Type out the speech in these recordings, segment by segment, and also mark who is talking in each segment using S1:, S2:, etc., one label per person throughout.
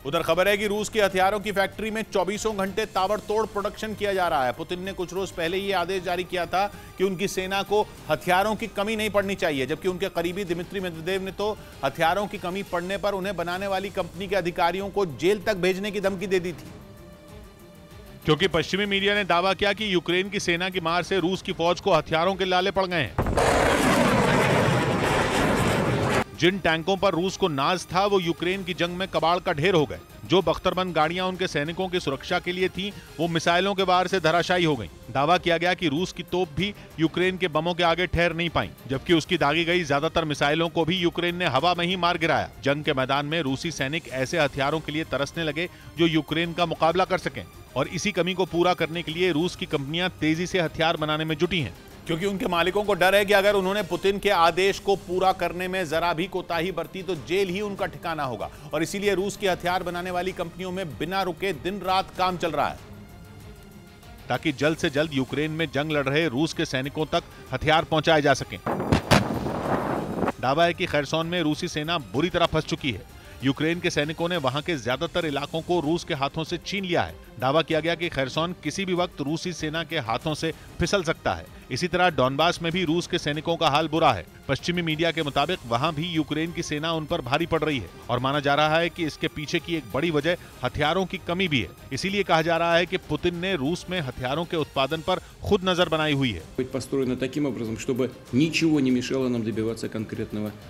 S1: उधर खबर है कि रूस की हथियारों की फैक्ट्री में 24 घंटे ताबड़तोड़ प्रोडक्शन किया जा रहा है। पुतिन ने कुछ रोज पहले ये आदेश जारी किया था कि उनकी सेना को हथियारों की कमी नहीं पड़नी चाहिए, जबकि उनके करीबी दिमित्री मेदवेदेव ने तो हथियारों की कमी पड़ने पर उन्हें बनाने वाली कंपनी के अधिकारियों को जेल तक भेजने की धमकी दे दी थी।
S2: क्योंकि पश्चिमी मीडिया ने दावा किया कि यूक्रेन की सेना की मार से रूस की फौज को हथियारों के लाले पड़ गए हैं। जिन टैंकों पर रूस को नाज था वो यूक्रेन की जंग में कबाड़ का ढेर हो गए। जो बख्तरबंद गाड़ियां उनके सैनिकों की सुरक्षा के लिए थीं, वो मिसाइलों के वार से धराशायी हो गईं। दावा किया गया कि रूस की तोप भी यूक्रेन के बमों के आगे ठहर नहीं पाई, जबकि उसकी दागी गई ज्यादातर मिसाइलों को भी यूक्रेन ने हवा में ही मार गिराया। जंग के मैदान में रूसी सैनिक ऐसे हथियारों के लिए तरसने लगे जो यूक्रेन का मुकाबला कर सकें, और इसी कमी को पूरा करने के लिए रूस की कंपनियां तेजी से हथियार बनाने में जुटी हैं।
S1: क्योंकि उनके मालिकों को डर है कि अगर उन्होंने पुतिन के आदेश को पूरा करने में जरा भी कोताही बरती तो जेल ही उनका ठिकाना होगा, और इसीलिए रूस की हथियार बनाने वाली कंपनियों में बिना रुके दिन रात काम चल रहा है,
S2: ताकि जल्द से जल्द यूक्रेन में जंग लड़ रहे रूस के सैनिकों तक हथियार पहुंचाए जा सकें। दावा है कि खैरसोन में रूसी सेना बुरी तरह फंस चुकी है। यूक्रेन के सैनिकों ने वहां के ज्यादातर इलाकों को रूस के हाथों से छीन लिया है। दावा किया गया कि खैरसोन किसी भी वक्त रूसी सेना के हाथों से फिसल सकता है। इसी तरह डॉनबास में भी रूस के सैनिकों का हाल बुरा है। पश्चिमी मीडिया के मुताबिक वहां भी यूक्रेन की सेना उन पर भारी पड़ रही है, और माना जा रहा है कि इसके पीछे की एक बड़ी वजह हथियारों की कमी भी है। इसीलिए कहा जा रहा है कि पुतिन ने रूस में हथियारों के उत्पादन पर खुद नजर बनाई हुई है।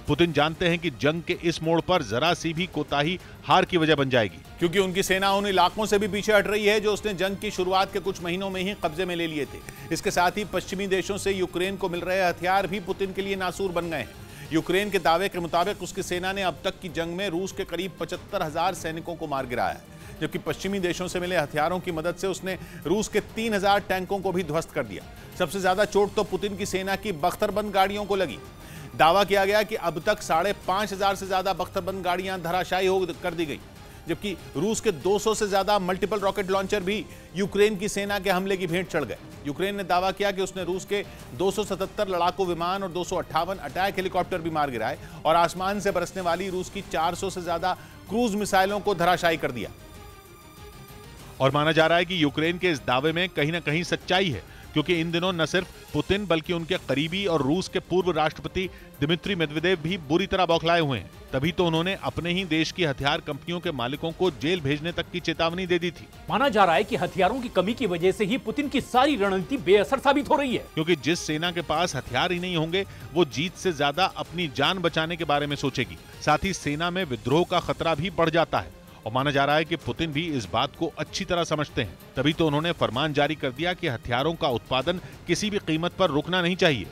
S2: पुतिन जानते हैं कि जंग के इस मोड़ पर जरा सी भी कोताही हार की वजह बन जाएगी,
S1: क्योंकि उनकी सेना उन इलाकों से भी पीछे हट रही है जो उसने जंग की शुरुआत के कुछ महीनों में ही कब्जे में ले लिए थे। इसके साथ ही पश्चिमी देशों से यूक्रेन को मिल रहे हथियार भी पुतिन के लिए नासूर बन गए हैं। यूक्रेन के दावे के मुताबिक उसकी सेना ने अब तक की जंग में रूस के करीब 75,000 सैनिकों को मार गिराया है, जबकि पश्चिमी देशों से मिले हथियारों की मदद से उसने रूस के 3,000 टैंकों को भी ध्वस्त कर दिया। सबसे ज्यादा चोट तो पुतिन की सेना की बख्तरबंद गाड़ियों को लगी। दावा किया गया कि अब तक 5,500 से ज्यादा बख्तरबंद गाड़ियां धराशायी कर दी गई, जबकि रूस के 200 से ज्यादा मल्टीपल रॉकेट लॉन्चर भी यूक्रेन की सेना के हमले की भेंट चढ़ गए। यूक्रेन ने दावा किया कि उसने रूस के 277 लड़ाकू विमान और 258 अटैक हेलीकॉप्टर भी मार गिराए, और आसमान से बरसने वाली रूस की 400 से ज्यादा क्रूज मिसाइलों को धराशायी कर दिया।
S2: और माना जा रहा है कि यूक्रेन के इस दावे में कहीं ना कहीं सच्चाई है, क्योंकि इन दिनों न सिर्फ पुतिन बल्कि उनके करीबी और रूस के पूर्व राष्ट्रपति दिमित्री मेदवेदेव भी बुरी तरह बौखलाए हुए हैं। तभी तो उन्होंने अपने ही देश की हथियार कंपनियों के मालिकों को जेल भेजने तक की चेतावनी दे दी थी।
S3: माना जा रहा है कि हथियारों की कमी की वजह से ही पुतिन की सारी रणनीति बेअसर साबित हो रही है,
S2: क्योंकि जिस सेना के पास हथियार ही नहीं होंगे वो जीत से ज्यादा अपनी जान बचाने के बारे में सोचेगी। साथ ही सेना में विद्रोह का खतरा भी बढ़ जाता है, और माना जा रहा है कि पुतिन भी इस बात को अच्छी तरह समझते हैं। तभी तो उन्होंने फरमान जारी कर दिया कि हथियारों का उत्पादन किसी भी कीमत पर रुकना नहीं चाहिए।